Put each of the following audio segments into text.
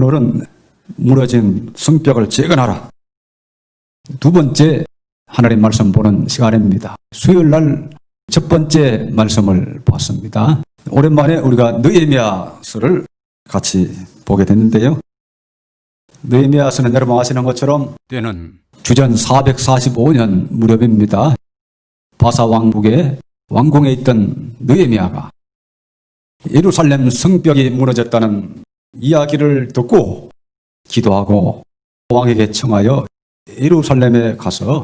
오늘은 무너진 성벽을 재건하라. 두 번째 하나님 말씀 보는 시간입니다. 수요일 날 첫 번째 말씀을 봤습니다. 오랜만에 우리가 느헤미야서를 같이 보게 됐는데요. 느헤미야서는 여러분 아시는 것처럼 때는 주전 445년 무렵입니다. 바사 왕국의 왕궁에 있던 느헤미야가 예루살렘 성벽이 무너졌다는 이야기를 듣고 기도하고 왕에게 청하여 예루살렘에 가서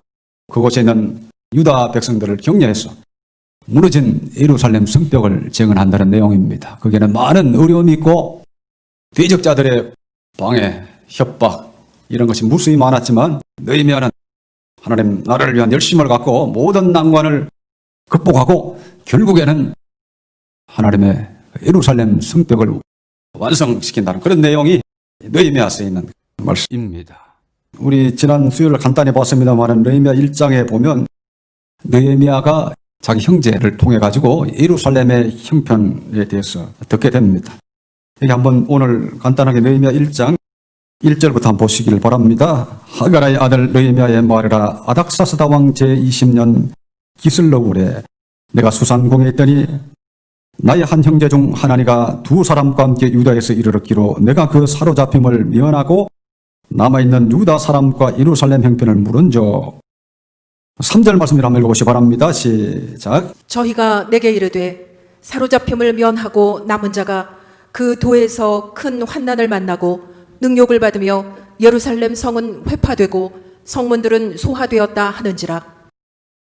그곳에 있는 유다 백성들을 격려해서 무너진 예루살렘 성벽을 재건한다는 내용입니다. 거기에는 많은 어려움이 있고 대적자들의 방해, 협박 이런 것이 무수히 많았지만 느헤미야는 하나님 나라를 위한 열심을 갖고 모든 난관을 극복하고 결국에는 하나님의 예루살렘 성벽을 완성시킨다는 그런 내용이 느헤미야서에 있는 말씀입니다. 우리 지난 수요일 간단히 봤습니다만 느헤미야 1장에 보면 느헤미야가 자기 형제를 통해 가지고 예루살렘의 형편에 대해서 듣게 됩니다. 여기 한번 오늘 간단하게 느헤미야 1장 1절부터 한번 보시길 바랍니다. 하가라의 아들 느헤미야의 말이라. 아닥사스다 왕 제20년 기슬러울에 내가 수산궁에 있더니 나의 한 형제 중 하나니가 두 사람과 함께 유다에서 이르렀기로 내가 그 사로잡힘을 면하고 남아있는 유다 사람과 예루살렘 형편을 물은저. 3절 말씀을 한번 읽어보시기 바랍니다. 시작. 저희가 내게 이르되 사로잡힘을 면하고 남은 자가 그 도에서 큰 환난을 만나고 능욕을 받으며 예루살렘 성은 회파되고 성문들은 소화되었다 하는지라.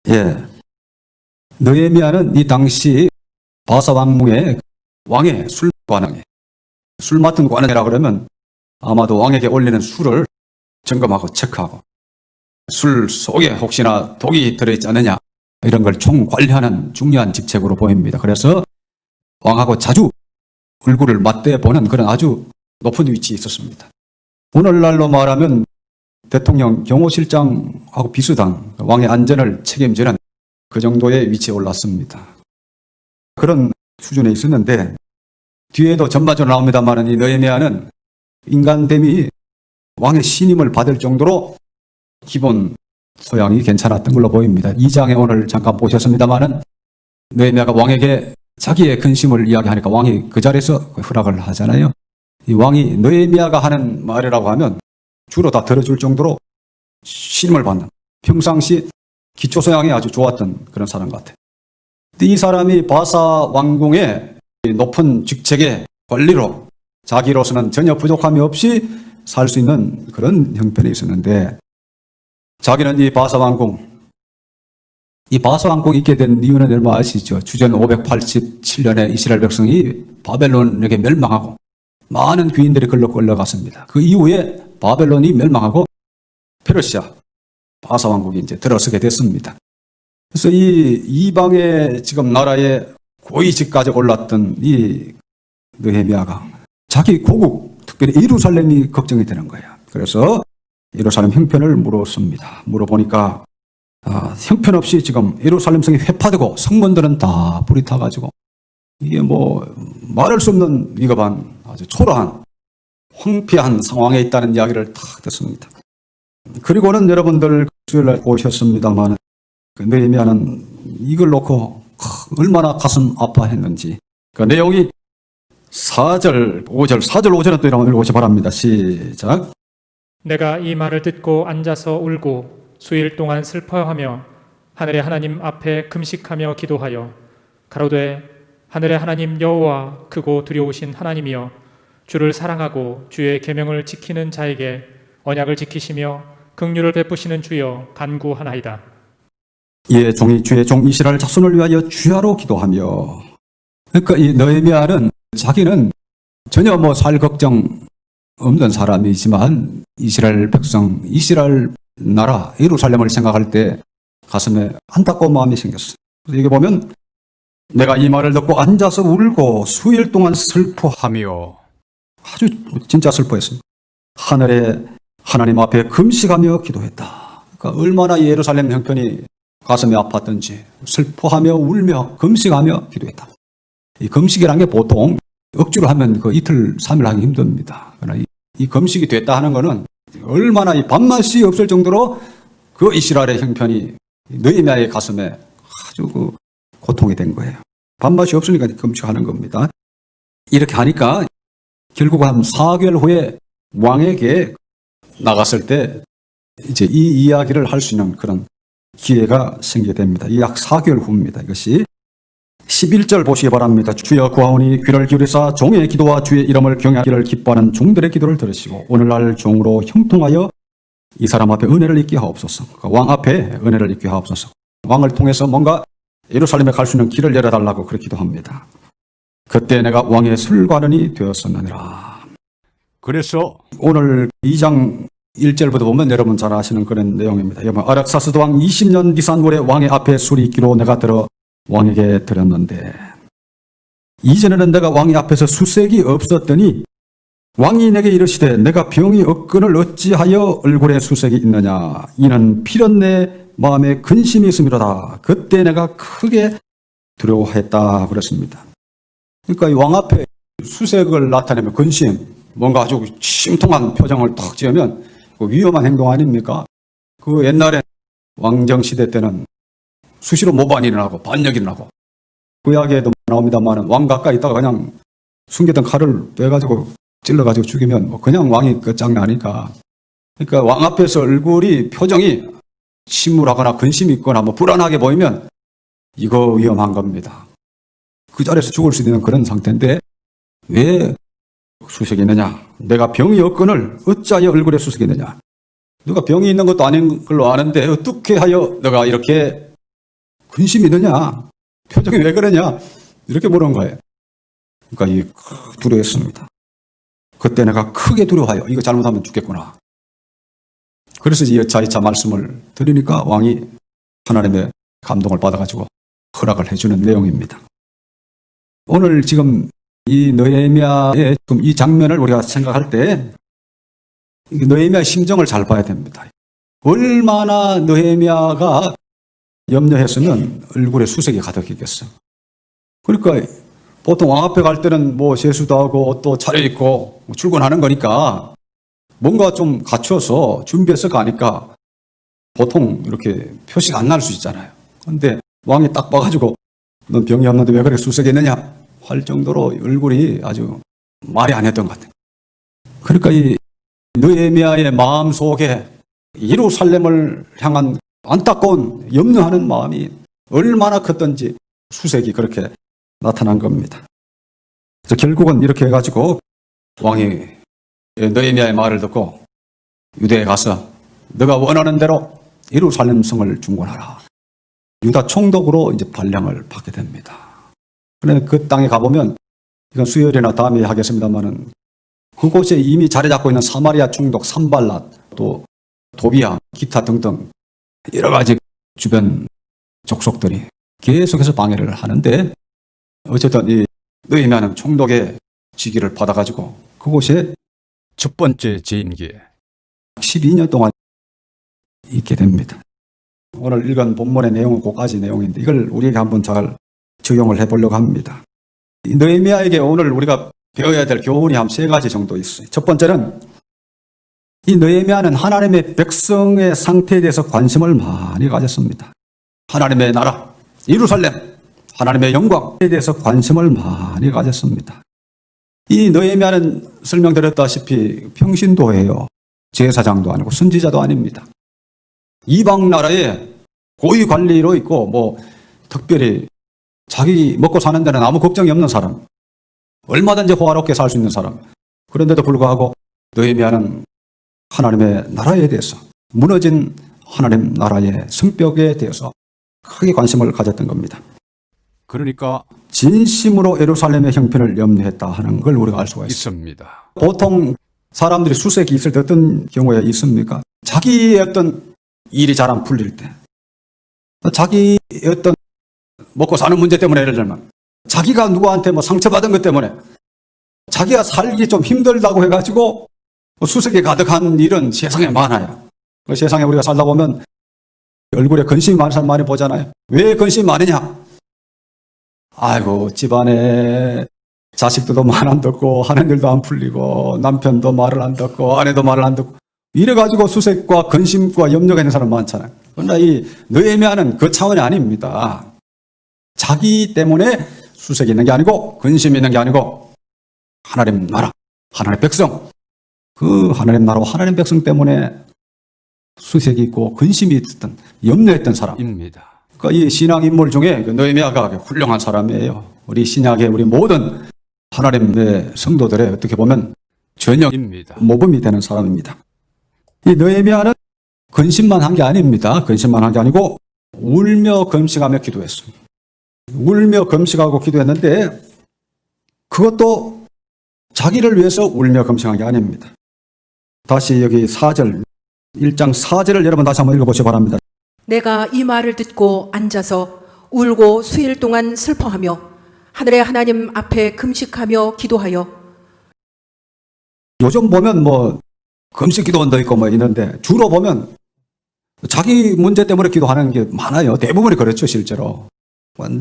예, 느헤미야는 이 당시 바사 왕궁의 왕의 술관원에 술 맡은 관원이라 그러면 아마도 왕에게 올리는 술을 점검하고 체크하고 술 속에 혹시나 독이 들어있지 않느냐 이런 걸 총관리하는 중요한 직책으로 보입니다. 그래서 왕하고 자주 얼굴을 맞대보는 그런 아주 높은 위치에 있었습니다. 오늘날로 말하면 대통령 경호실장하고 비슷한 왕의 안전을 책임지는 그 정도의 위치에 올랐습니다. 그런 수준에 있었는데 뒤에도 전반적으로 나옵니다만 이 느헤미야는 인간됨이 왕의 신임을 받을 정도로 기본 소양이 괜찮았던 걸로 보입니다. 2장에 오늘 잠깐 보셨습니다만은 느헤미야가 왕에게 자기의 근심을 이야기하니까 왕이 그 자리에서 허락을 하잖아요. 이 왕이 느헤미야가 하는 말이라고 하면 주로 다 들어줄 정도로 신임을 받는 평상시 기초 소양이 아주 좋았던 그런 사람 같아요. 이 사람이 바사 왕궁의 높은 직책의 관리로 자기로서는 전혀 부족함이 없이 살 수 있는 그런 형편에 있었는데 자기는 이 바사 왕궁 있게 된 이유는 여러분 아시죠? 주전 587년에 이스라엘 백성이 바벨론에게 멸망하고 많은 귀인들이 글로 끌려갔습니다. 그 이후에 바벨론이 멸망하고 페르시아 바사 왕국이 이제 들어서게 됐습니다. 그래서 이 이방의 지금 나라의 고위직까지 올랐던 이 느헤미야가 자기 고국, 특별히 예루살렘이 걱정이 되는 거예요. 그래서 예루살렘 형편을 물었습니다. 물어보니까 형편없이 지금 예루살렘 성이 회파되고 성문들은 다 불이 타가지고 이게 뭐 말할 수 없는 위급한 아주 초라한 황폐한 상황에 있다는 이야기를 다 듣습니다. 그리고는 여러분들 수요일날 보셨습니다만 느헤미야는 이걸 놓고 얼마나 가슴 아파했는지 그 내용이 4절, 5절은 또 이런 거 읽어보시기 바랍니다. 시작. 내가 이 말을 듣고 앉아서 울고 수일 동안 슬퍼하며 하늘의 하나님 앞에 금식하며 기도하여 가로되 하늘의 하나님 여호와 크고 두려우신 하나님이여 주를 사랑하고 주의 계명을 지키는 자에게 언약을 지키시며 긍휼을 베푸시는 주여 간구하나이다. 예, 종이 주의 종 이스라엘 자손을 위하여 주야로 기도하며. 그러니까 이 느헤미야는 자기는 전혀 뭐 살 걱정 없는 사람이지만 이스라엘 백성, 이스라엘 나라, 예루살렘을 생각할 때 가슴에 안타까운 마음이 생겼어요. 그래서 여기 보면 내가 이 말을 듣고 앉아서 울고 수일 동안 슬퍼하며 아주 진짜 슬퍼했습니다. 하늘의 하나님 앞에 금식하며 기도했다. 그러니까 얼마나 예루살렘 형편이 가슴이 아팠던지 슬퍼하며 울며 금식하며 기도했다. 이 금식이라는 게 보통 억지로 하면 그 이틀, 3일 하기 힘듭니다. 그러나 이 금식이 됐다 하는 것은 얼마나 이 밥맛이 없을 정도로 그 이스라엘의 형편이 느헤미야의 가슴에 아주 그 고통이 된 거예요. 밥맛이 없으니까 금식하는 겁니다. 이렇게 하니까 결국 한 4개월 후에 왕에게 나갔을 때 이제 이 이야기를 할 수 있는 그런 기회가 생기게 됩니다. 이 약 4개월 후입니다. 이것이 11절 보시기 바랍니다. 주여 구하오니 귀를 기울이사 종의 기도와 주의 이름을 경외하기를 기뻐하는 종들의 기도를 들으시고 오늘날 종으로 형통하여 이 사람 앞에 은혜를 입게 하옵소서. 그러니까 왕 앞에 은혜를 입게 하옵소서. 왕을 통해서 뭔가 예루살렘에 갈 수 있는 길을 열어달라고 그렇게 기도합니다. 그때 내가 왕의 술관원이 되었었느니라. 그래서 오늘 2장 1절부터 보면 여러분 잘 아시는 그런 내용입니다. 여러분 아락사스도 왕 20년 니산월에 왕의 앞에 술이 있기로 내가 들어 왕에게 드렸는데 이전에는 내가 왕의 앞에서 수색이 없었더니 왕이 내게 이르시되 내가 병이 없거늘 어찌하여 얼굴에 수색이 있느냐 이는 필연 내 마음에 근심이 있음이로다. 그때 내가 크게 두려워했다 그랬습니다. 그러니까 이 왕 앞에 수색을 나타내면 근심, 뭔가 아주 심통한 표정을 탁 지으면 위험한 행동 아닙니까? 그 옛날에 왕정시대 때는 수시로 모반이 일어나고 반역이 일어나고 그 이야기에도 나옵니다만 왕 가까이 있다가 그냥 숨기던 칼을 빼가지고 찔러가지고 죽이면 뭐 그냥 왕이 끝장나니까. 그러니까 왕 앞에서 얼굴이 표정이 침울하거나 근심이 있거나 뭐 불안하게 보이면 이거 위험한 겁니다. 그 자리에서 죽을 수 있는 그런 상태인데 왜 수색이 있느냐? 내가 병이 없거늘 어찌하여 얼굴에 수색이 있느냐? 너가 병이 있는 것도 아닌 걸로 아는데 어떻게 하여 너가 이렇게 근심이 있느냐? 표정이 왜 그러냐? 이렇게 물은 거예요. 그러니까 두려웠습니다. 그때 내가 크게 두려워하여 이거 잘못하면 죽겠구나. 그래서 이 여차이차 말씀을 드리니까 왕이 하나님의 감동을 받아가지고 허락을 해주는 내용입니다. 오늘 지금 이 느헤미야의 이 장면을 우리가 생각할 때 느헤미야의 심정을 잘 봐야 됩니다. 얼마나 느헤미야가 염려했으면 얼굴에 수색이 가득했겠어. 그러니까 보통 왕 앞에 갈 때는 뭐 세수도 하고 옷도 차려입고 출근하는 거니까 뭔가 좀 갖춰서 준비해서 가니까 보통 이렇게 표시가 안 날 수 있잖아요. 그런데 왕이 딱 봐가지고 넌 병이 없는데 왜 그렇게 수색했느냐 할 정도로 얼굴이 아주 말이 안 했던 것 같아요. 그러니까 이 느헤미야의 마음 속에 예루살렘을 향한 안타까운 염려하는 마음이 얼마나 컸던지 수색이 그렇게 나타난 겁니다. 그래서 결국은 이렇게 해가지고 왕이 느헤미야의 말을 듣고 유대에 가서 너가 원하는 대로 예루살렘 성을 중건하라. 유다 총독으로 이제 발령을 받게 됩니다. 그런데 그 땅에 가보면 이건 수요일이나 다음에 하겠습니다만은 그곳에 이미 자리 잡고 있는 사마리아 총독 산발랏 또 도비야 기타 등등 여러 가지 주변 족속들이 계속해서 방해를 하는데 어쨌든 이 느헤미야는 총독의 직위를 받아가지고 그곳에 첫 번째 재임기에 12년 동안 있게 됩니다. 오늘 읽은 본문의 내용은 그까지 내용인데 이걸 우리에게 한번 잘 적용을 해보려고 합니다. 이 느헤미야에게 오늘 우리가 배워야 될 교훈이 한 3가지 정도 있어요. 첫 번째는 이 느헤미야는 하나님의 백성의 상태에 대해서 관심을 많이 가졌습니다. 하나님의 나라, 예루살렘, 하나님의 영광에 대해서 관심을 많이 가졌습니다. 이 느헤미야는 설명드렸다시피 평신도예요. 제사장도 아니고 선지자도 아닙니다. 이방 나라에 고위 관리로 있고 뭐 특별히 자기 먹고 사는 데는 아무 걱정이 없는 사람, 얼마든지 호화롭게 살 수 있는 사람. 그런데도 불구하고 느헤미야는 하나님의 나라에 대해서 무너진 하나님 나라의 성벽에 대해서 크게 관심을 가졌던 겁니다. 그러니까 진심으로 예루살렘의 형편을 염려했다 하는 걸 우리가 알 수가 있습니다. 보통 사람들이 수색이 있을 때 어떤 경우에 있습니까? 자기의 어떤 일이 잘 안 풀릴 때, 자기의 어떤 먹고 사는 문제 때문에 예를 들면 자기가 누구한테 뭐 상처받은 것 때문에 자기가 살기 좀 힘들다고 해가지고 수색에 가득한 일은 세상에 많아요. 그 세상에 우리가 살다 보면 얼굴에 근심이 많은 사람 많이 보잖아요. 왜 근심이 많으냐? 아이고 집안에 자식들도 말 안 듣고 하는 일도 안 풀리고 남편도 말을 안 듣고 아내도 말을 안 듣고 이래가지고 수색과 근심과 염려가 있는 사람 많잖아요. 그러나 이 느헤미야는 그 차원이 아닙니다. 자기 때문에 수색이 있는 게 아니고 근심이 있는 게 아니고 하나님 나라, 하나님 백성, 그 하나님 나라와 하나님 백성 때문에 수색이 있고 근심이 있었던, 염려했던 사람입니다. 그러니까 이 신앙 인물 중에 그 느헤미야가 훌륭한 사람이에요. 우리 신약의 우리 모든 하나님의 성도들의 어떻게 보면 전형입니다. 모범이 되는 사람입니다. 이 느헤미야는 근심만 한 게 아닙니다. 근심만 한 게 아니고 울며 금식하며 기도했습니다. 울며 금식하고 기도했는데 그것도 자기를 위해서 울며 금식한 게 아닙니다. 다시 여기 4절, 1장 4절을 여러분 다시 한번 읽어보시기 바랍니다. 내가 이 말을 듣고 앉아서 울고 수일 동안 슬퍼하며 하늘의 하나님 앞에 금식하며 기도하여. 요즘 보면 뭐 금식 기도원도 있고 뭐 있는데 주로 보면 자기 문제 때문에 기도하는 게 많아요. 대부분이 그렇죠, 실제로.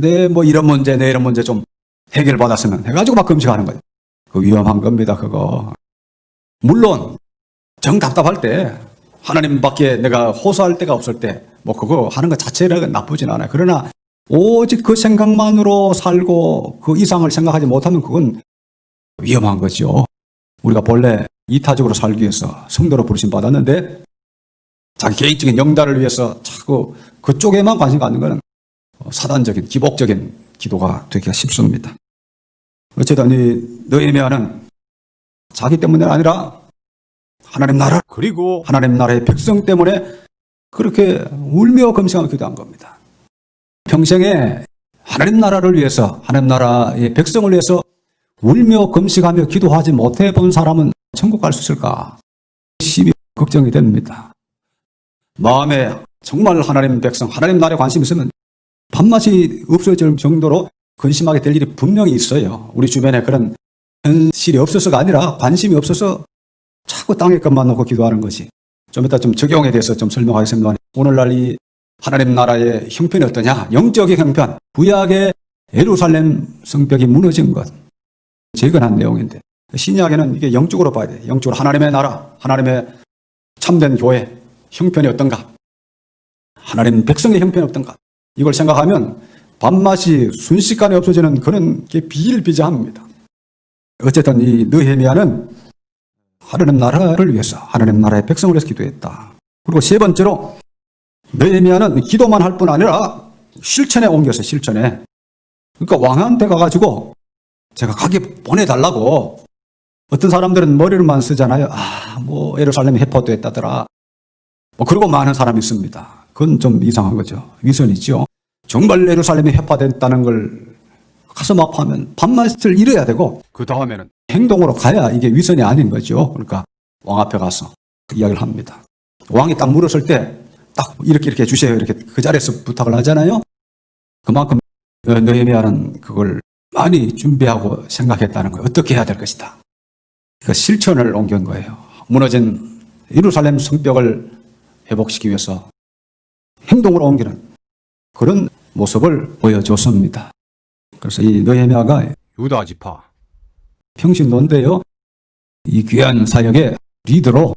내 뭐 이런 문제, 내 이런 문제 좀 해결받았으면 해가지고 막 금식하는 거예요. 그 위험한 겁니다, 그거. 물론 정 답답할 때 하나님밖에 내가 호소할 데가 없을 때 뭐 그거 하는 것 자체가 나쁘진 않아요. 그러나 오직 그 생각만으로 살고 그 이상을 생각하지 못하면 그건 위험한 거죠. 우리가 본래 이타적으로 살기 위해서 성도로 부르심 받았는데 자기 개인적인 영달을 위해서 자꾸 그쪽에만 관심 갖는 것은 사단적인 기복적인 기도가 되기가 쉽습니다. 어쨌든 이 느헤미야는 자기 때문이 아니라 하나님 나라 그리고 하나님 나라의 백성 때문에 그렇게 울며 금식하며 기도한 겁니다. 평생에 하나님 나라를 위해서 하나님 나라의 백성을 위해서 울며 금식하며 기도하지 못해 본 사람은 천국 갈 수 있을까? 심히 걱정이 됩니다. 마음에 정말 하나님 백성, 하나님 나라에 관심이 있으면 밥맛이 없어질 정도로 근심하게 될 일이 분명히 있어요. 우리 주변에 그런 현실이 없어서가 아니라 관심이 없어서 자꾸 땅에 것만 놓고 기도하는 것이. 좀 이따 좀 적용에 대해서 좀 설명하겠습니다. 오늘날 이 하나님 나라의 형편이 어떠냐? 영적인 형편, 구약의 예루살렘 성벽이 무너진 것. 재건한 내용인데 신약에는 이게 영적으로 봐야 돼요. 영적으로 하나님의 나라, 하나님의 참된 교회 형편이 어떤가? 하나님 백성의 형편이 어떤가? 이걸 생각하면 밥맛이 순식간에 없어지는 그런 게 비일비재합니다. 어쨌든 이 느헤미야는 하나님 나라를 위해서, 하나님 나라의 백성을 위해서 기도했다. 그리고 세 번째로 느헤미야는 기도만 할 뿐 아니라 실천에 옮겨서 실천에. 그러니까 왕한테 가가지고 제가 가게 보내달라고. 어떤 사람들은 머리를만 쓰잖아요. 뭐 예루살렘이 해포됐다더라. 뭐 그러고 많은 사람이 있습니다. 그건 좀 이상한 거죠. 위선이죠. 정말 예루살렘이 해파됐다는 걸 가슴 아파하면 밥맛을 잃어야 되고 그 다음에는 행동으로 가야 이게 위선이 아닌 거죠. 그러니까 왕 앞에 가서 그 이야기를 합니다. 왕이 딱 물었을 때 딱 이렇게 주세요. 이렇게 그 자리에서 부탁을 하잖아요. 그만큼 느헤미야는 그걸 많이 준비하고 생각했다는 거예요. 어떻게 해야 될 것이다. 그 실천을 옮긴 거예요. 무너진 예루살렘 성벽을 회복시키기 위해서 행동으로 옮기는 그런 모습을 보여줬습니다. 그래서 이 느헤미야가 유다 지파 평신도인데요. 이 귀한 사역의 리더로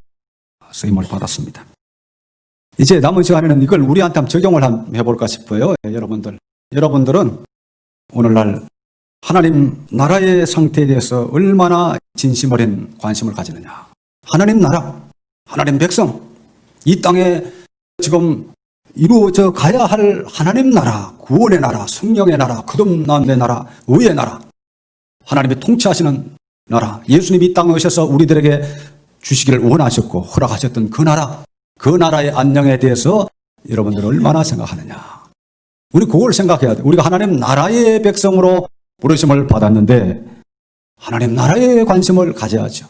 쓰임을 받았습니다. 이제 남은 시간에는 이걸 우리한테 한번 적용을 한번 해볼까 싶어요. 여러분들은 오늘날 하나님 나라의 상태에 대해서 얼마나 진심 어린 관심을 가지느냐. 하나님 나라, 하나님 백성, 이 땅에 지금 이루어져 가야 할 하나님 나라, 구원의 나라, 성령의 나라, 거듭남의 나라, 의의 나라, 하나님이 통치하시는 나라, 예수님이 이 땅에 오셔서 우리들에게 주시기를 원하셨고 허락하셨던 그 나라, 그 나라의 안녕에 대해서 여러분들 얼마나 생각하느냐. 우리 그걸 생각해야 돼. 우리가 하나님 나라의 백성으로 부르심을 받았는데 하나님 나라에 관심을 가져야죠.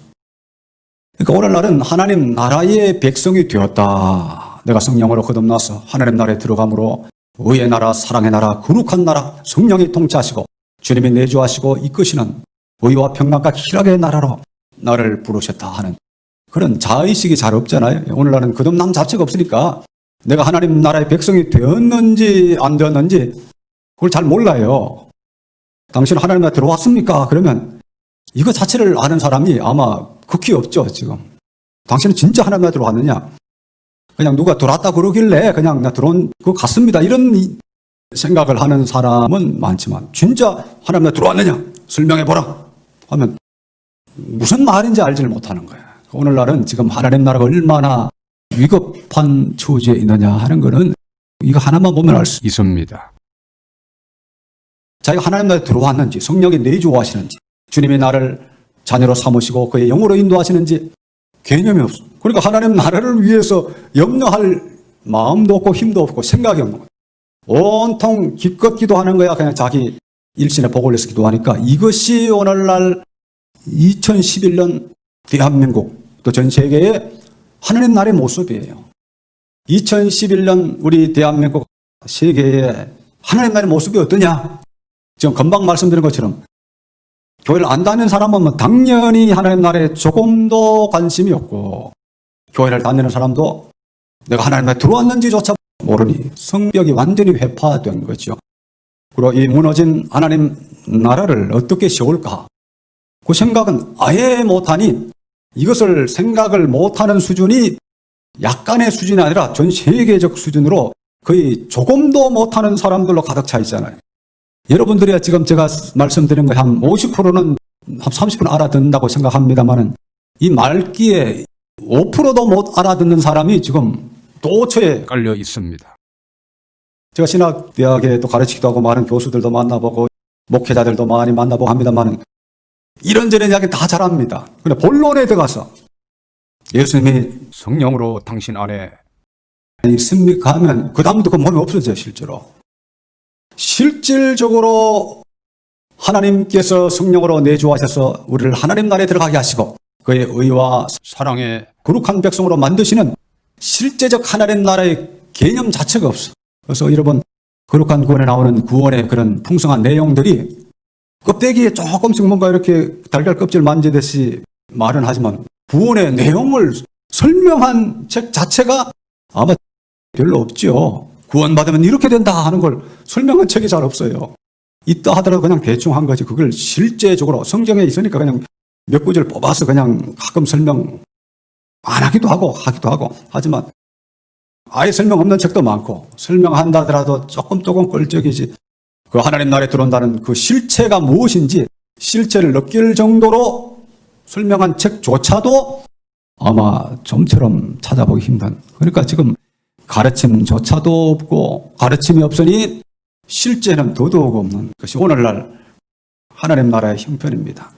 그러니까 오늘날은 하나님 나라의 백성이 되었다. 내가 성령으로 거듭나서 하나님 나라에 들어감으로 의의 나라, 사랑의 나라, 거룩한 나라, 성령이 통치하시고 주님이 내주하시고 이끄시는 의와 평강과 희락의 나라로 나를 부르셨다 하는 그런 자의식이 잘 없잖아요. 오늘날은 거듭남 자체가 없으니까 내가 하나님 나라의 백성이 되었는지 안 되었는지 그걸 잘 몰라요. 당신 하나님 나라에 들어왔습니까? 그러면 이거 자체를 아는 사람이 아마 극히 없죠, 지금. 당신은 진짜 하나님 나라에 들어왔느냐? 그냥 누가 들어왔다 그러길래 그냥 나 들어온 거 같습니다. 이런 생각을 하는 사람은 많지만, 진짜 하나님 나라에 들어왔느냐? 설명해보라 하면 무슨 말인지 알지를 못하는 거예요. 오늘날은 지금 하나님 나라가 얼마나 위급한 처지에 있느냐 하는 거는 이거 하나만 보면 알 수 있습니다. 자기가 하나님 나라에 들어왔는지, 성령이 내주하시는지, 주님이 나를 자녀로 삼으시고 그의 영으로 인도하시는지 개념이 없어. 그러니까 하나님 나라를 위해서 염려할 마음도 없고 힘도 없고 생각이 없는 거야. 온통 기껏 기도하는 거야. 그냥 자기 일신의 복을 위해서 기도하니까 이것이 오늘날 2011년 대한민국 또 전 세계의 하나님 나라의 모습이에요. 2011년 우리 대한민국 세계의 하나님 나라의 모습이 어떠냐? 지금 금방 말씀드린 것처럼 교회를 안 다니는 사람은 당연히 하나님 나라에 조금도 관심이 없고, 교회를 다니는 사람도 내가 하나님 나라에 들어왔는지조차 모르니 성벽이 완전히 회파된 거죠. 그리고 이 무너진 하나님 나라를 어떻게 세울까? 그 생각은 아예 못하니, 이것을 생각을 못하는 수준이 약간의 수준이 아니라 전 세계적 수준으로 거의 조금도 못하는 사람들로 가득 차 있잖아요. 여러분들이 지금 제가 말씀드린 거 한 50%는 한 30%는 알아듣는다고 생각합니다만은 이 말기에 5%도 못 알아듣는 사람이 지금 도처에 깔려 있습니다. 제가 신학대학에 또 가르치기도 하고 많은 교수들도 만나보고 목회자들도 많이 만나보고 합니다만은 이런저런 이야기 다 잘합니다. 근데 본론에 들어가서 예수님이 성령으로 당신 안에 있습니까 하면 그 다음부터 그 몸이 없어져요. 실질적으로 하나님께서 성령으로 내주하셔서 우리를 하나님 나라에 들어가게 하시고 그의 의와 사랑의 거룩한 백성으로 만드시는 실제적 하나님 나라의 개념 자체가 없어. 그래서 여러분, 거룩한 구원에 나오는 구원의 그런 풍성한 내용들이 껍데기에 조금씩 뭔가 이렇게 달걀 껍질 만지듯이 말은 하지만 구원의 내용을 설명한 책 자체가 아마 별로 없죠. 구원받으면 이렇게 된다 하는 걸 설명한 책이 잘 없어요. 있다 하더라도 그냥 대충 한 거지. 그걸 실제적으로 성경에 있으니까 그냥 몇 구절 뽑아서 그냥 가끔 설명 안 하기도 하고 하지만 아예 설명 없는 책도 많고, 설명한다 하더라도 조금 끌적이지. 그 하나님 나라에 들어온다는 그 실체가 무엇인지 실체를 느낄 정도로 설명한 책조차도 아마 좀처럼 찾아보기 힘든. 그러니까 지금 가르침조차도 없고, 가르침이 없으니 실제는 더더욱 없는 것이 오늘날 하나님 나라의 형편입니다.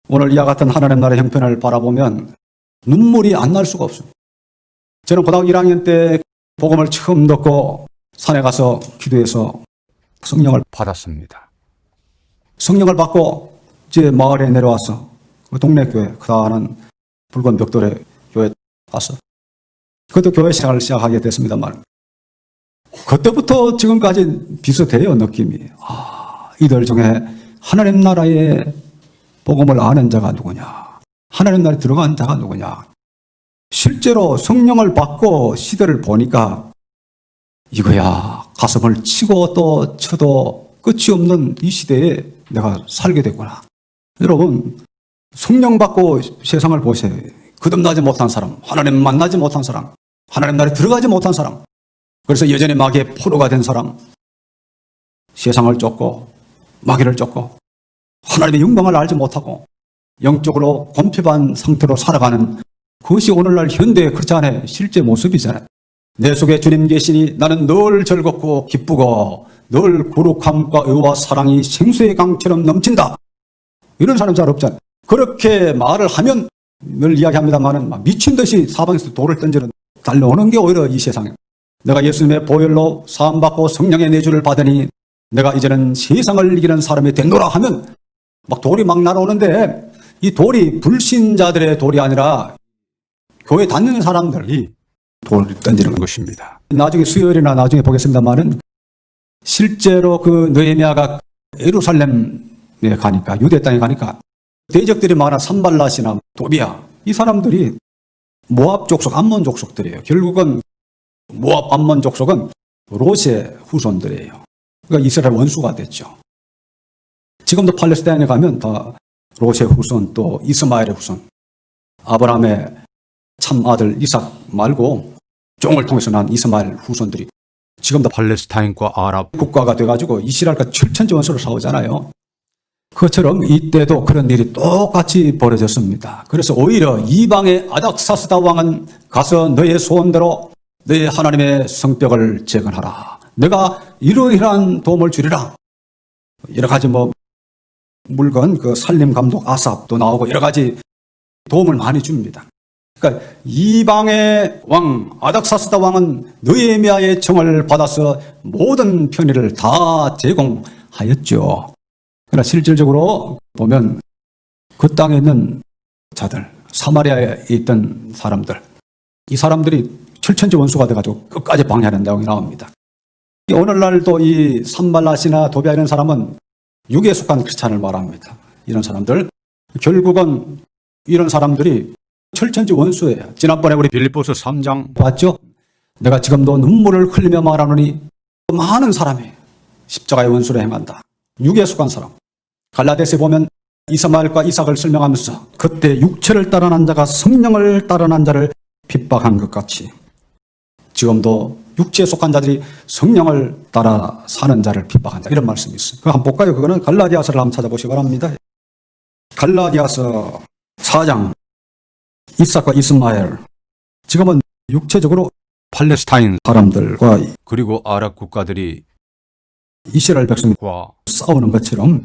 오늘 이와 같은 하나님 나라의 형편을 바라보면 눈물이 안 날 수가 없습니다. 저는 고등학교 1학년 때 복음을 처음 듣고 산에 가서 기도해서 성령을 받았습니다. 성령을 받고 이제 마을에 내려와서 그 동네 교회, 크다는 붉은 벽돌의 교회 가서 그것도 교회 생활을 시작하게 됐습니다만, 그때부터 지금까지 비슷해요, 느낌이. 이들 중에 하나님 나라의 복음을 아는 자가 누구냐? 하나님 나라에 들어간 자가 누구냐? 실제로 성령을 받고 시대를 보니까 이거야, 가슴을 치고 또 쳐도 끝이 없는 이 시대에 내가 살게 됐구나. 여러분, 성령 받고 세상을 보세요. 거듭나지 못한 사람, 하나님 만나지 못한 사람, 하나님 나라에 들어가지 못한 사람, 그래서 여전히 마귀의 포로가 된 사람, 세상을 쫓고 마귀를 쫓고 하나님의 영광을 알지 못하고 영적으로 곰핍한 상태로 살아가는, 그것이 오늘날 현대의 크리스찬의 실제 모습이잖아요. 내 속에 주님 계시니 나는 늘 즐겁고 기쁘고 늘 거룩함과 의와 사랑이 생수의 강처럼 넘친다. 이런 사람 잘 없잖아요. 그렇게 말을 하면 늘 이야기합니다만은 미친 듯이 사방에서 돌을 던지는 달려오는 게 오히려 이 세상에, 내가 예수님의 보혈로 사함받고 성령의 내주를 받으니 내가 이제는 세상을 이기는 사람이 됐노라 하면 막 돌이 막 날아오는데, 이 돌이 불신자들의 돌이 아니라 교회 다니는 사람들이 돌을 던지는 것입니다. 나중에 수요일이나 나중에 보겠습니다만은 실제로 그 느헤미야가 예루살렘에 가니까, 유대 땅에 가니까 대적들이 많아. 산발랏이나 도비야, 이 사람들이 모압 족속, 암몬 족속들이에요. 결국은 모압, 암몬 족속은 롯의 후손들이에요. 그러니까 이스라엘 원수가 됐죠. 지금도 팔레스타인에 가면 다 롯의 후손 또 이스마엘의 후손, 아브라함의 참 아들 이삭 말고 종을 통해서 난 이스마엘 후손들이 지금도 팔레스타인과 아랍 국가가 돼가지고 이스라엘과 철천지원수로 싸우잖아요. 그처럼 이때도 그런 일이 똑같이 벌어졌습니다. 그래서 오히려 이방의 아닥사스다 왕은 가서 너의 소원대로 너의 하나님의 성벽을 재건하라. 내가 이러이러한 도움을 주리라. 여러 가지 물건, 그 살림 감독 아삽도 나오고 여러 가지 도움을 많이 줍니다. 그러니까 이방의 왕 아닥사스다 왕은 느헤미야의 청을 받아서 모든 편의를 다 제공하였죠. 그러나 실질적으로 보면 그 땅에 있는 자들, 사마리아에 있던 사람들, 이 사람들이 철천지 원수가 돼가지고 끝까지 방해하는 내용이 나옵니다. 오늘날도 이 산발랏이나 도비아 이런 사람은 육에 속한 크리스찬을 말합니다. 이런 사람들, 결국은 이런 사람들이 철천지 원수예요. 지난번에 우리 빌립보서 3장 봤죠? 내가 지금도 눈물을 흘리며 말하노니 많은 사람이 십자가의 원수를 행한다. 육에 속한 사람. 갈라디아서에 보면 이스마엘과 이삭을 설명하면서 그때 육체를 따르는 자가 성령을 따르는 자를 핍박한 것 같이 지금도 육체에 속한 자들이 성령을 따라 사는 자를 핍박한다. 이런 말씀이 있어요. 그거 한번 볼까요? 그거는 갈라디아서를 한번 찾아보시기 바랍니다. 갈라디아서 4장 이삭과 이스마엘, 지금은 육체적으로 팔레스타인 사람들과 그리고 아랍 국가들이 이스라엘 백성과 과 싸우는 것처럼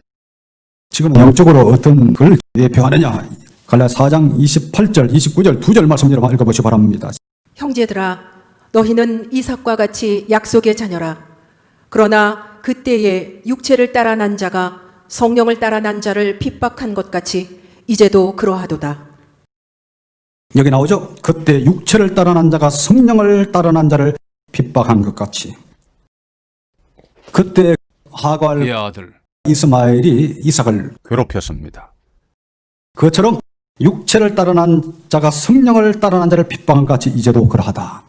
지금 영적으로 어떤 걸 예표하느냐. 갈라디아 4장 28절, 29절 두 절 말씀 여러분 읽어보시기 바랍니다. 형제들아 너희는 이삭과 같이 약속의 자녀라. 그러나 그때에 육체를 따라 난 자가 성령을 따라 난 자를 핍박한 것 같이 이제도 그러하도다. 여기 나오죠? 그때 육체를 따라 난 자가 성령을 따라 난 자를 핍박한 것 같이. 그때 하갈 그의 아들 이스마엘이 이삭을 괴롭혔습니다. 그처럼 육체를 따라 난 자가 성령을 따라 난 자를 핍박한 것 같이 이제도 그러하다.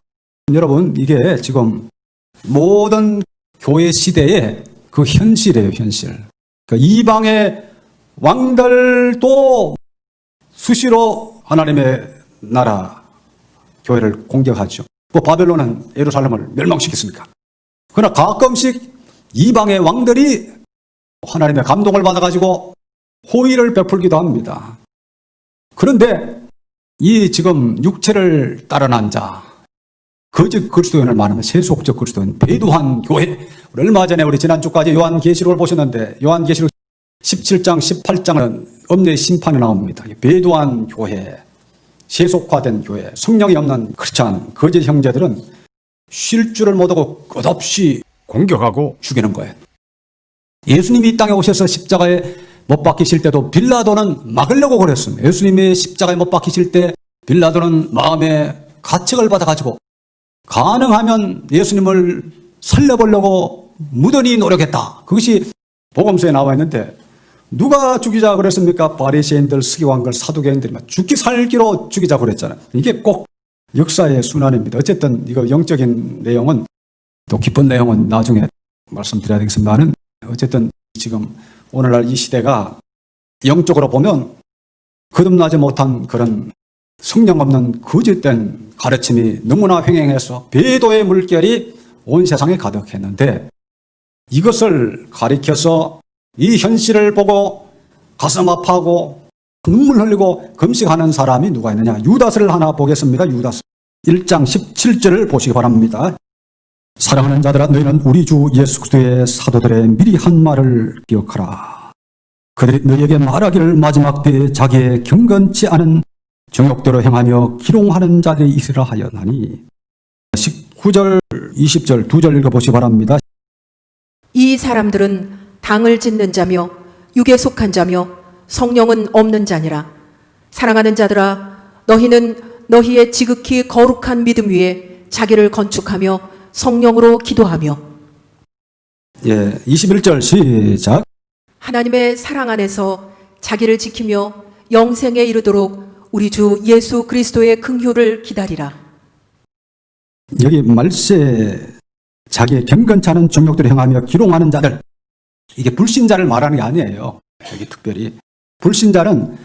여러분, 이게 지금 모든 교회 시대의 그 현실이에요, 현실. 그러니까 이방의 왕들도 수시로 하나님의 나라 교회를 공격하죠. 바벨론은 예루살렘을 멸망시켰습니까? 그러나 가끔씩 이방의 왕들이 하나님의 감동을 받아가지고 호의를 베풀기도 합니다. 그런데 이 지금 육체를 따라 난 자, 거짓 그리스도인을 말하면 세속적 그리스도인, 배도한 교회. 얼마 전에 우리 지난주까지 요한계시록을 보셨는데 요한계시록 17장, 18장은 엄녀의 심판이 나옵니다. 배도한 교회, 세속화된 교회, 성령이 없는 크리스찬, 거짓 형제들은 쉴 줄을 못하고 끝없이 공격하고 죽이는 거예요. 예수님이 이 땅에 오셔서 십자가에 못 박히실 때도 빌라도는 막으려고 그랬습니다. 예수님이 십자가에 못 박히실 때 빌라도는 마음에 가책을 받아가지고 가능하면 예수님을 살려보려고 무던히 노력했다. 그것이 복음서에 나와 있는데 누가 죽이자 그랬습니까? 바리새인들, 서기관들, 사두개인들이 죽기 살기로 죽이자 그랬잖아요. 이게 꼭 역사의 순환입니다. 어쨌든 이거 영적인 내용은 또 깊은 내용은 나중에 말씀드려야 되겠습니다만 어쨌든 지금 오늘날 이 시대가 영적으로 보면 거듭나지 못한 그런 성령 없는 거짓된 가르침이 너무나 횡행해서 배도의 물결이 온 세상에 가득했는데 이것을 가리켜서 이 현실을 보고 가슴 아파하고 눈물 흘리고 금식하는 사람이 누가 있느냐. 유다스를 하나 보겠습니다. 유다스 1장 17절을 보시기 바랍니다. 사랑하는 자들아 너희는 우리 주 예수 그리스도의 사도들의 미리 한 말을 기억하라. 그들이 너희에게 말하기를 마지막 때에 자기의 경건치 않은 정욕대로 행하며 기롱하는 자들이 있으라 하였나니. 19절 20절 두 절 읽어보시기 바랍니다. 이 사람들은 당을 짓는 자며 육에 속한 자며 성령은 없는 자니라. 사랑하는 자들아 너희는 너희의 지극히 거룩한 믿음 위에 자기를 건축하며 성령으로 기도하며. 21절 시작. 하나님의 사랑 안에서 자기를 지키며 영생에 이르도록 우리 주 예수 그리스도의 긍휼을 기다리라. 여기 말세 자기의 경건치 않은 정욕대로 행하며 기롱하는 자들, 이게 불신자를 말하는 게 아니에요. 여기 특별히 불신자는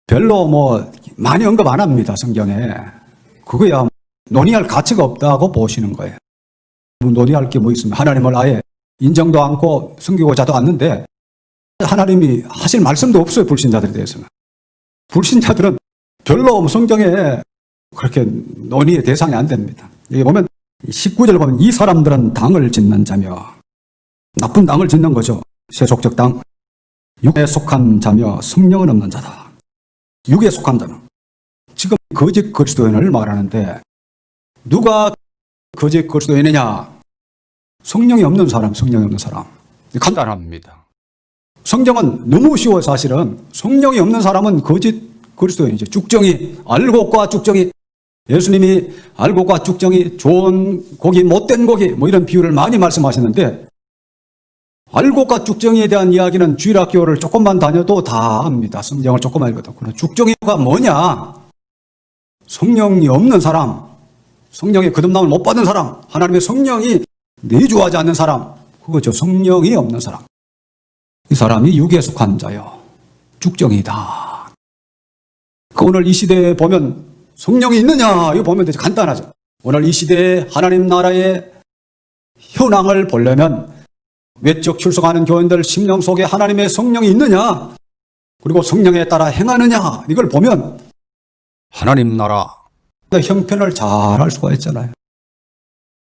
별로 많이 언급 안 합니다, 성경에. 그거야 논의할 가치가 없다고 보시는 거예요. 논의할 게 뭐 있습니까? 하나님을 아예 인정도 않고 섬기고자도 않는데 하나님이 하실 말씀도 없어요, 불신자들에 대해서는. 불신자들은 별로 성경에 그렇게 논의의 대상이 안 됩니다. 여기 보면 19절 보면 이 사람들은 당을 짓는 자며, 나쁜 당을 짓는 거죠. 세속적 당. 육에 속한 자며 성령은 없는 자다. 육에 속한 자는 지금 거짓 그리스도인을 말하는데 누가 거짓 그리스도인이냐? 성령이 없는 사람, 성령이 없는 사람. 간단합니다. 성경은 너무 쉬워. 사실은 성령이 없는 사람은 거짓 그리스도인이죠. 쭉정이, 알곡과 쭉정이. 예수님이 알곡과 쭉정이, 좋은 고기, 못된 고기 이런 비유를 많이 말씀하시는데 알곡과 쭉정이에 대한 이야기는 주일학교를 조금만 다녀도 다 압니다. 성경을 조금만 읽어도. 그럼 쭉정이가 뭐냐? 성령이 없는 사람, 성령의 거듭남을 못 받은 사람, 하나님의 성령이 내주하지 않는 사람, 그거죠. 성령이 없는 사람. 이 사람이 육에 속한 자요, 쭉정이다. 오늘 이 시대에 보면 성령이 있느냐? 이거 보면 되게 간단하죠. 오늘 이 시대에 하나님 나라의 현황을 보려면 외적 출석하는 교인들 심령 속에 하나님의 성령이 있느냐? 그리고 성령에 따라 행하느냐? 이걸 보면 하나님 나라 형편을 잘 알 수가 있잖아요.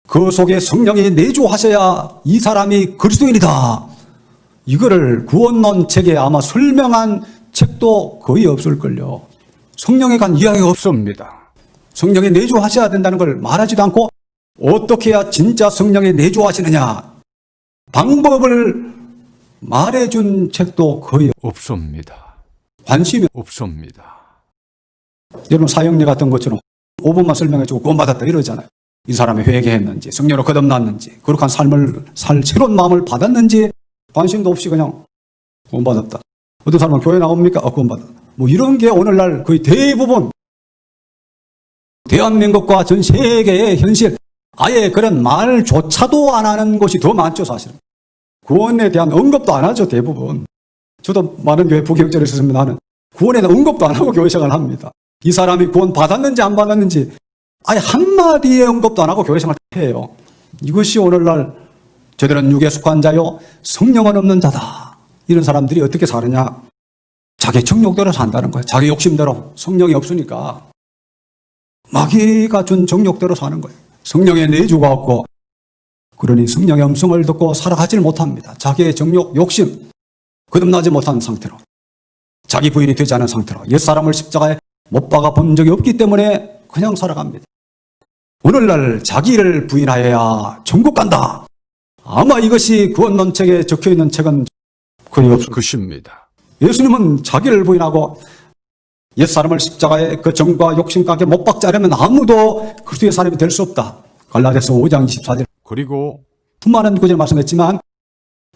그 속에 성령이 내주하셔야 이 사람이 그리스도인이다. 이거를 구원론 책에 아마 설명한 책도 거의 없을걸요. 성령에 관한 이야기가 없습니다. 성령이 내주하셔야 된다는 걸 말하지도 않고 어떻게 해야 진짜 성령이 내주하시느냐 방법을 말해준 책도 거의 없습니다. 관심이 없습니다. 여러분 사형리 같은 것처럼 5분만 설명해주고 구원받았다 이러잖아요. 이 사람이 회개했는지 성령으로 거듭났는지 거룩한 삶을 살 새로운 마음을 받았는지 관심도 없이 그냥 구원받았다. 어떤 사람은 교회 나옵니까? 구원받았다. 이런 게 오늘날 거의 대부분 대한민국과 전 세계의 현실, 아예 그런 말조차도 안 하는 곳이 더 많죠, 사실은. 구원에 대한 언급도 안 하죠, 대부분. 저도 많은 교회 부교육자를 있었으면 나는 구원에 대한 언급도 안 하고 교회 생활을 합니다. 이 사람이 구원 받았는지 안 받았는지 아예 한마디의 언급도 안 하고 교회 생활을 해요. 이것이 오늘날 저들은 육에 속한 자요 성령은 없는 자다. 이런 사람들이 어떻게 사느냐? 자기 정욕대로 산다는 거예요. 자기 욕심대로. 성령이 없으니까 마귀가 준 정욕대로 사는 거예요. 성령의 내주가 없고 그러니 성령의 음성을 듣고 살아가지를 못합니다. 자기의 정욕, 욕심 거듭나지 못한 상태로 자기 부인이 되지 않은 상태로 옛사람을 십자가에 못 박아 본 적이 없기 때문에 그냥 살아갑니다. 오늘날 자기를 부인하여야 천국 간다. 아마 이것이 구원론 책에 적혀있는 책은 거의 없을 것입니다. 예수님은 자기를 부인하고 옛사람을 십자가에 그 정과 욕심 가게 못 박지 않으면 아무도 그리스도의 사람이 될 수 없다. 갈라디아서 5장 24절. 그리고 수많은 구절 말씀했지만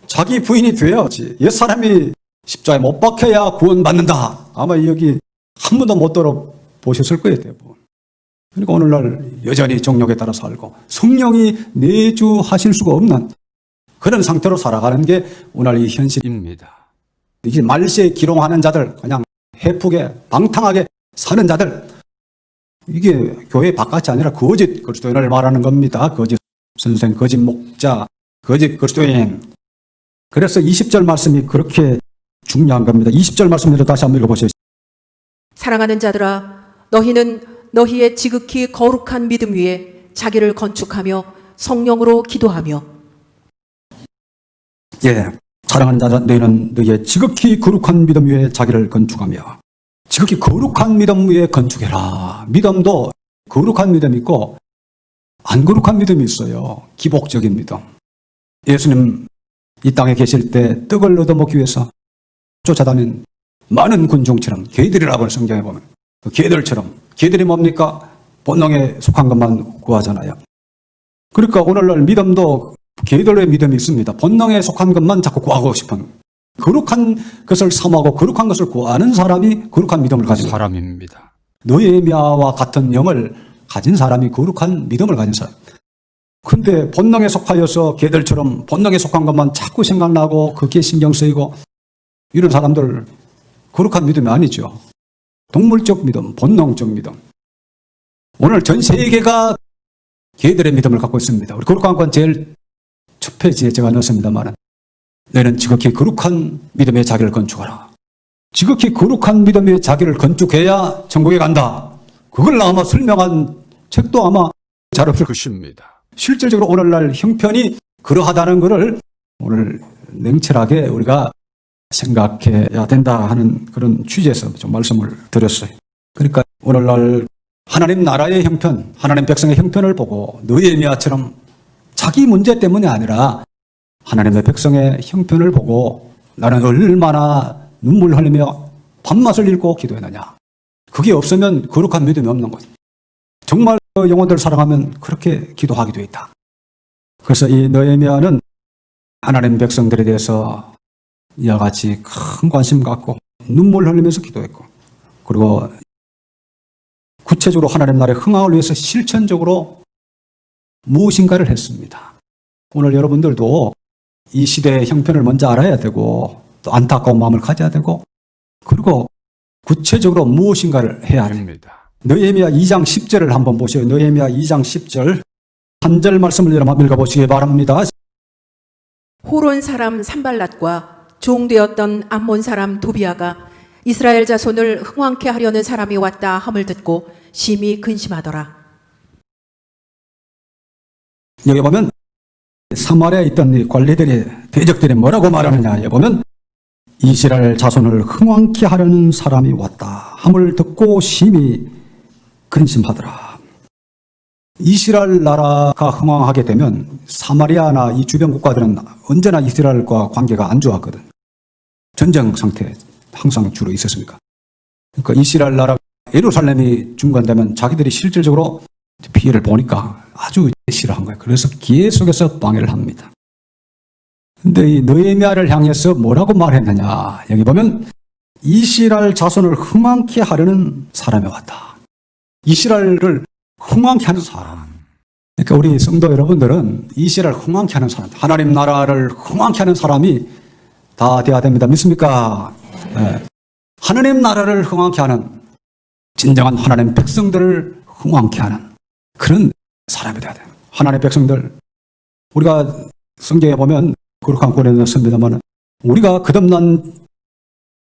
자기 부인이 되어야지. 옛사람이 십자가에 못 박혀야 구원받는다. 아마 여기 한 번도 못 들어보셨을 거예요, 대부분. 그러니까 오늘날 여전히 정욕에 따라 살고 성령이 내주하실 수가 없는 그런 상태로 살아가는 게 오늘 이 현실입니다. 이게 말세에 기롱하는 자들, 그냥 해프게 방탕하게 사는 자들, 이게 교회 바깥이 아니라 거짓 그리스도인을 말하는 겁니다. 거짓 선생, 거짓 목자, 거짓 그리스도인. 그래서 20절 말씀이 그렇게 중요한 겁니다. 20절 말씀을 다시 한번 읽어보세요. 사랑하는 자들아, 너희는 너희의 지극히 거룩한 믿음 위에 자기를 건축하며 성령으로 기도하며. 예, 사랑하는 자들아, 너희는 너희의 지극히 거룩한 믿음 위에 자기를 건축하며. 지극히 거룩한 믿음 위에 건축해라. 믿음도 거룩한 믿음이 있고 안 거룩한 믿음이 있어요. 기복적인 믿음. 예수님 이 땅에 계실 때 떡을 얻어먹기 위해서 쫓아다닌 많은 군중처럼 개들이라고 성경에 보면 그 개들처럼, 개들이 뭡니까? 본능에 속한 것만 구하잖아요. 그러니까 오늘날 믿음도 개들의 믿음이 있습니다. 본능에 속한 것만 자꾸 구하고 싶은, 거룩한 것을 삼하고 거룩한 것을 구하는 사람이 거룩한 믿음을 가진 사람입니다. 느헤미야와 같은 영을 가진 사람이 거룩한 믿음을 가진 사람. 근데 본능에 속하여서 개들처럼 본능에 속한 것만 자꾸 생각나고 거기에 신경 쓰이고 이런 사람들 거룩한 믿음이 아니죠. 동물적 믿음, 본능적 믿음. 오늘 전 세계가 개들의 믿음을 갖고 있습니다. 우리 거룩한 건 제일 첫 페이지에 제가 넣었습니다만, 너는 지극히 거룩한 믿음의 자기를 건축하라. 지극히 거룩한 믿음의 자기를 건축해야 천국에 간다. 그걸 아마 설명한 책도 아마 잘 없을 것입니다. 것입니다. 실질적으로 오늘날 형편이 그러하다는 것을 오늘 냉철하게 우리가 생각해야 된다 하는 그런 취지에서 좀 말씀을 드렸어요. 그러니까 오늘날 하나님 나라의 형편, 하나님 백성의 형편을 보고 느헤미야처럼 자기 문제 때문이 아니라 하나님의 백성의 형편을 보고 나는 얼마나 눈물 흘리며 밤낮을 잃고 기도했느냐. 그게 없으면 거룩한 믿음이 없는 거죠. 정말 영혼들 사랑하면 그렇게 기도하게 되어 있다. 그래서 이 느헤미야는 하나님 백성들에 대해서 이와 같이 큰 관심 갖고 눈물 흘리면서 기도했고, 그리고 구체적으로 하나님 나라의 흥황을 위해서 실천적으로 무엇인가를 했습니다. 오늘 여러분들도 이 시대의 형편을 먼저 알아야 되고 또 안타까운 마음을 가져야 되고, 그리고 구체적으로 무엇인가를 해야 합니다. 됩니다. 느헤미야 2장 10절을 한번 보세요. 느헤미야 2장 10절 한 절 말씀을 여러분 읽어보시기 바랍니다. 호론 사람 산발랏과 종되었던 암몬 사람 도비아가 이스라엘 자손을 흥왕케 하려는 사람이 왔다 함을 듣고 심히 근심하더라. 여기 보면 사마리아에 있던 이 관리들이, 대적들이 뭐라고 말하느냐. 여기 보면 이스라엘 자손을 흥왕케 하려는 사람이 왔다 함을 듣고 심히 근심하더라. 이스라엘 나라가 흥왕하게 되면 사마리아나 이 주변 국가들은 언제나 이스라엘과 관계가 안 좋았거든. 전쟁 상태에 항상 주로 있었으니까. 그러니까 이스라엘 나라 예루살렘이 중간되면 자기들이 실질적으로 피해를 보니까 아주 싫어한 거예요. 그래서 계속해서 방해를 합니다. 근데 이 느헤미야를 향해서 뭐라고 말했느냐. 여기 보면 이스라엘 자손을 흥왕케 하려는 사람이 왔다. 이스라엘을 흥왕케 하는 사람. 그러니까 우리 성도 여러분들은 이스라엘 흥왕케 하는 사람, 하나님 나라를 흥왕케 하는 사람이 다 돼야 됩니다. 믿습니까? 네. 하나님 나라를 흥왕케 하는, 진정한 하나님 백성들을 흥왕케 하는 그런 사람이 돼야 돼요. 하나님 백성들, 우리가 성경에 보면 거룩한 권에 넣습니다만, 우리가 거듭난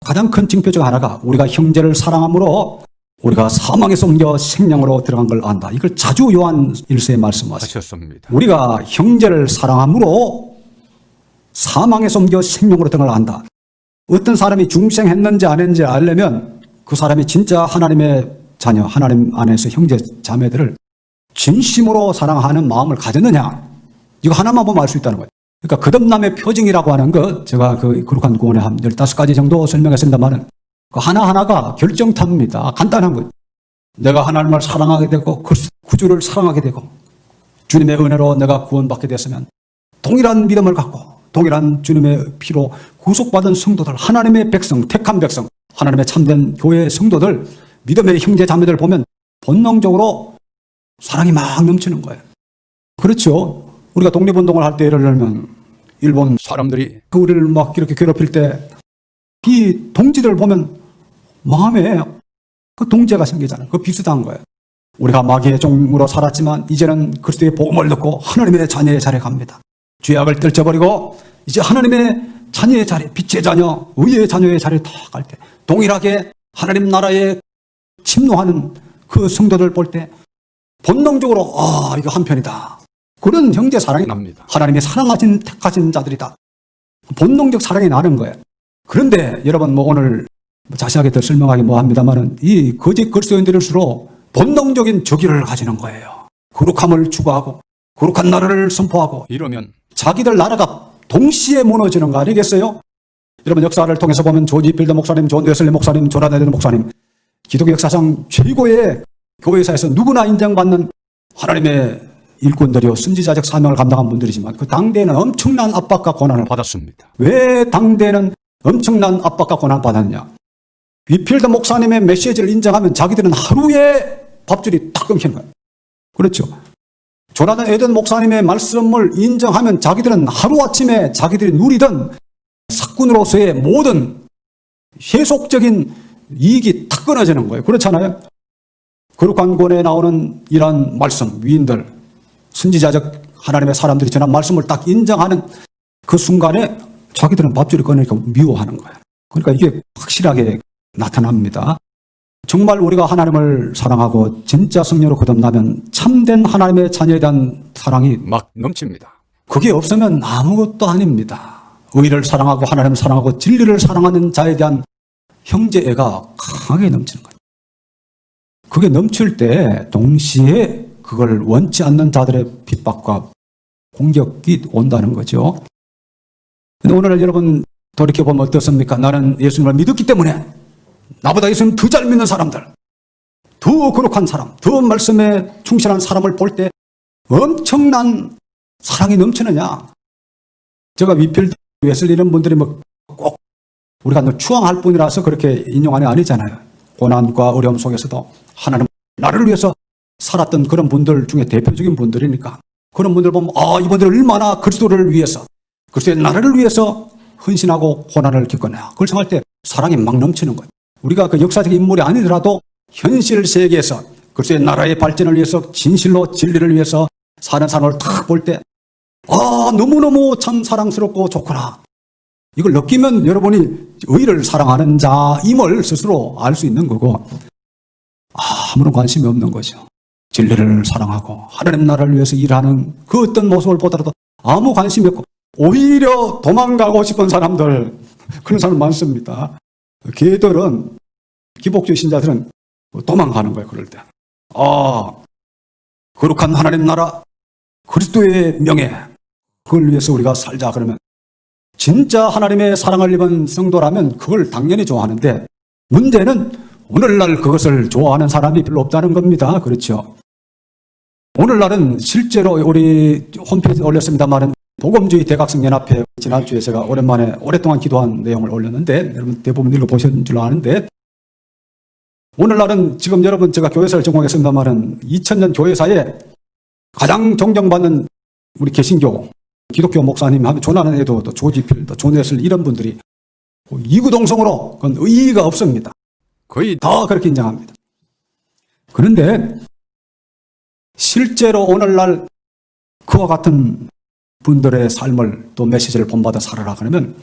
가장 큰 징표 중 하나가 우리가 형제를 사랑함으로 우리가 사망에서 옮겨 생명으로 들어간 걸 안다. 이걸 자주 요한 1서에 말씀하셨습니다. 하셨습니다. 우리가 형제를 사랑함으로 사망에서 옮겨 생명으로 들어간 걸 안다. 어떤 사람이 중생했는지 안 했는지 알려면 그 사람이 진짜 하나님의 자녀, 하나님 안에서 형제 자매들을 진심으로 사랑하는 마음을 가졌느냐. 이거 하나만 보면 알 수 있다는 거예요. 그러니까 거듭남의 표징이라고 하는 것, 제가 그 거룩한 구원에 한 15가지 정도 설명했습니다만, 그 하나하나가 결정탑니다. 간단한 거예요. 내가 하나님을 사랑하게 되고 구주를 사랑하게 되고 주님의 은혜로 내가 구원받게 됐으면 동일한 믿음을 갖고 동일한 주님의 피로 구속받은 성도들, 하나님의 백성, 택한 백성, 하나님의 참된 교회의 성도들, 믿음의 형제 자매들 보면 본능적으로 사랑이 막 넘치는 거예요. 그렇죠. 우리가 독립운동을 할 때 예를 들면 일본 사람들이 우리를 막 이렇게 괴롭힐 때 이 동지들 보면 마음에 그 동제가 생기잖아요. 그 비슷한 거예요. 우리가 마귀의 종으로 살았지만 이제는 그리스도의 복음을 듣고 하나님의 자녀의 자리에 갑니다. 죄악을 떨쳐버리고 이제 하나님의 자녀의 자리, 빛의 자녀, 의의 자녀의 자리에 다 갈 때 동일하게 하나님 나라에 침노하는 그 성도들 볼 때 본능적으로 이거 한편이다. 그런 형제 사랑이 납니다. 하나님의 사랑하신 택하신 자들이다. 본능적 사랑이 나는 거예요. 그런데 여러분 오늘 자세하게 더 설명하기 뭐합니다만은 이 거짓 그리스도인들일수록 본능적인 저기를 가지는 거예요. 거룩함을 추구하고 거룩한 나라를 선포하고 이러면 자기들 나라가 동시에 무너지는 거 아니겠어요? 여러분 역사를 통해서 보면 조지 필더 목사님, 존 웨슬리 목사님, 조나단 에드 목사님, 기독교 역사상 최고의 교회사에서 누구나 인정받는 하나님의 일꾼들이요 선지자적 사명을 감당한 분들이지만 그 당대에는 엄청난 압박과 고난을 받았습니다. 왜 당대에는 엄청난 압박과 고난을 받았느냐? 위필더 목사님의 메시지를 인정하면 자기들은 하루에 밥줄이 탁 끊기는 거예요. 그렇죠. 조나단 에든 목사님의 말씀을 인정하면 자기들은 하루아침에 자기들이 누리던 사꾼으로서의 모든 세속적인 이익이 탁 끊어지는 거예요. 그렇잖아요. 거룩한 권에 나오는 이러한 말씀, 위인들, 선지자적 하나님의 사람들이 전한 말씀을 딱 인정하는 그 순간에 자기들은 밥줄을 꺼내니까 미워하는 거예요. 그러니까 이게 확실하게 나타납니다. 정말 우리가 하나님을 사랑하고 진짜 성령으로 거듭나면 참된 하나님의 자녀에 대한 사랑이 막 넘칩니다. 그게 없으면 아무것도 아닙니다. 의를 사랑하고 하나님을 사랑하고 진리를 사랑하는 자에 대한 형제애가 강하게 넘치는 거예요. 그게 넘칠 때 동시에 그걸 원치 않는 자들의 핍박과 공격이 온다는 거죠. 근데 오늘 여러분 돌이켜보면 어떻습니까? 나는 예수님을 믿었기 때문에 나보다 예수님 더 잘 믿는 사람들, 더 거룩한 사람, 더 말씀에 충실한 사람을 볼 때 엄청난 사랑이 넘치느냐. 제가 위필드, 웨슬리 이런 분들이 뭐 꼭 우리가 추앙할 뿐이라서 그렇게 인용하는 게 아니잖아요. 고난과 어려움 속에서도 하나님 나를 위해서 살았던 그런 분들 중에 대표적인 분들이니까 그런 분들 보면 이분들 얼마나 그리스도를 위해서 그리스도의 나라를 위해서 헌신하고 고난을 겪었냐. 그걸 생각할 때 사랑이 막 넘치는 거예요. 우리가 그 역사적 인물이 아니더라도 현실 세계에서 그리스도의 나라의 발전을 위해서 진실로 진리를 위해서 사는 사람을 딱 볼 때 너무너무 참 사랑스럽고 좋구나. 이걸 느끼면 여러분이 의를 사랑하는 자임을 스스로 알 수 있는 거고 아무런 관심이 없는 거죠. 진리를 사랑하고 하나님 나라를 위해서 일하는 그 어떤 모습을 보더라도 아무 관심이 없고 오히려 도망가고 싶은 사람들, 그런 사람 많습니다. 걔들은, 기복주의 신자들은 도망가는 거예요. 그럴 때 거룩한 하나님 나라, 그리스도의 명예, 그걸 위해서 우리가 살자 그러면 진짜 하나님의 사랑을 입은 성도라면 그걸 당연히 좋아하는데 문제는 오늘날 그것을 좋아하는 사람이 별로 없다는 겁니다. 그렇죠? 오늘날은 실제로 우리 홈페이지에 올렸습니다만 복음주의 대각성연합회 지난주에 제가 오랜만에 오랫동안 기도한 내용을 올렸는데 여러분 대부분 읽어보신 줄 아는데 오늘날은 지금 여러분 제가 교회사를 전공했습니다만 2000년 교회사에 가장 존경받는 우리 개신교 기독교 목사님 하면 조나는 에도 조지필, 존 웨슬 이런 분들이 이구동성으로 그건 의의가 없습니다. 거의 다 그렇게 인정합니다. 그런데 실제로 오늘날 그와 같은 분들의 삶을 또 메시지를 본받아 살아라 그러면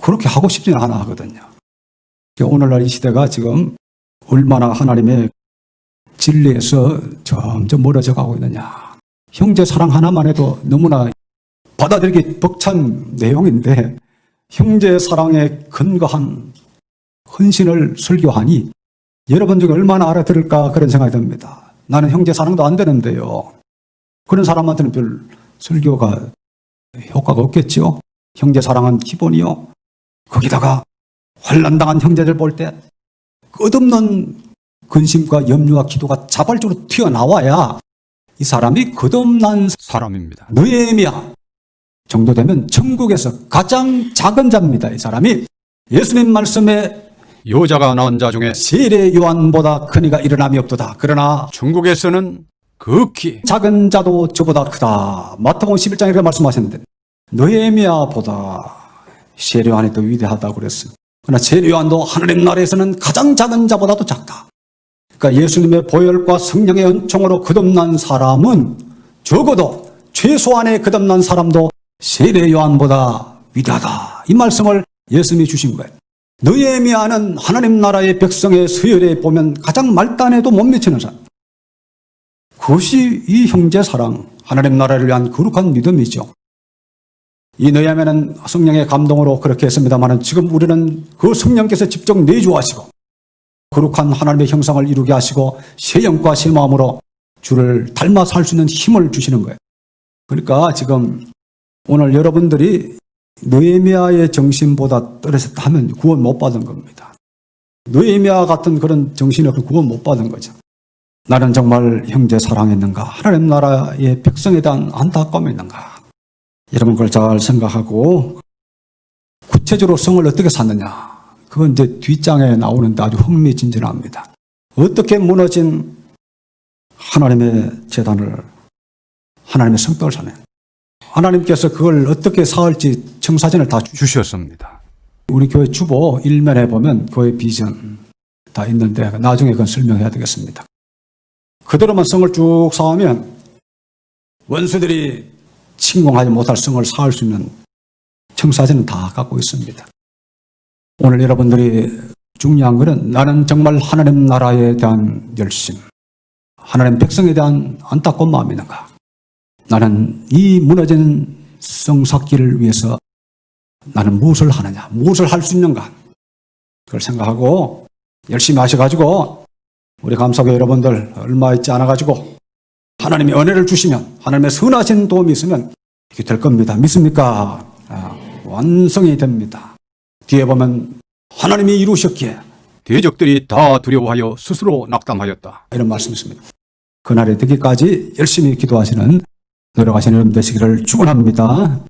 그렇게 하고 싶지는 않아 하거든요. 오늘날 이 시대가 지금 얼마나 하나님의 진리에서 점점 멀어져 가고 있느냐. 형제 사랑 하나만 해도 너무나 받아들이기 벅찬 내용인데 형제 사랑에 근거한 헌신을 설교하니 여러분 중에 얼마나 알아들을까 그런 생각이 듭니다. 나는 형제 사랑도 안 되는데요. 그런 사람한테는 별 설교가 효과가 없겠죠. 형제 사랑은 기본이요. 거기다가 환난당한 형제들 볼 때 끝없는 근심과 염려와 기도가 자발적으로 튀어나와야 이 사람이 거듭난 사람입니다. 느헤미야 정도 되면 천국에서 가장 작은 자입니다. 이 사람이 예수님 말씀에 여자가 낳은 자 중에 세례 요한보다 큰 이가 일어남이 없도다. 그러나 중국에서는 극히 작은 자도 저보다 크다. 마태복음 11장에 그렇게 말씀하셨는데 느헤미야보다 세례 요한이 더 위대하다고 그랬어요. 그러나 세례 요한도 하나님 나라에서는 가장 작은 자보다도 작다. 그러니까 예수님의 보혈과 성령의 은총으로 거듭난 사람은 적어도 최소한의 거듭난 사람도 세례 요한보다 위대하다. 이 말씀을 예수님이 주신 거예요. 느헤미야는 하나님 나라의 백성의 서열에 보면 가장 말단에도 못 미치는 사람. 그것이 이 형제 사랑, 하나님 나라를 위한 거룩한 믿음이죠. 이 느헤미야는 성령의 감동으로 그렇게 했습니다만 지금 우리는 그 성령께서 직접 내주하시고 거룩한 하나님의 형상을 이루게 하시고 새 영과 새 마음으로 주를 닮아 살 수 있는 힘을 주시는 거예요. 그러니까 지금 오늘 여러분들이 느헤미야의 정신보다 떨어졌다 하면 구원 못 받은 겁니다. 느헤미야 같은 그런 정신이 없으면 구원 못 받은 거죠. 나는 정말 형제 사랑했는가? 하나님 나라의 백성에 대한 안타까움이 있는가? 이런 걸 잘 생각하고 구체적으로 성을 어떻게 샀느냐? 그건 이제 뒷장에 나오는데 아주 흥미진진합니다. 어떻게 무너진 하나님의 재단을 하나님의 성벽을 사네. 하나님께서 그걸 어떻게 사을지 청사진을 다 주셨습니다. 우리 교회 주보 일면에 보면 교회 비전 다 있는데 나중에 그건 설명해야 되겠습니다. 그대로만 성을 쭉 쌓으면 원수들이 침공하지 못할 성을 쌓을 수 있는 청사진은 다 갖고 있습니다. 오늘 여러분들이 중요한 것은 나는 정말 하나님 나라에 대한 열심, 하나님 백성에 대한 안타까운 마음이 있는가? 나는 이 무너진 성 쌓기를 위해서 나는 무엇을 하느냐? 무엇을 할 수 있는가? 그걸 생각하고 열심히 하셔가지고 우리 감사교회 여러분들 얼마 있지 않아가지고 하나님이 은혜를 주시면 하나님의 선하신 도움이 있으면 이렇게 될 겁니다. 믿습니까? 완성이 됩니다. 뒤에 보면 하나님이 이루셨기에 대적들이 다 두려워하여 스스로 낙담하였다. 이런 말씀이 있습니다. 그날이 되기까지 열심히 기도하시는 노력하시는 여러분 되시기를 축원합니다.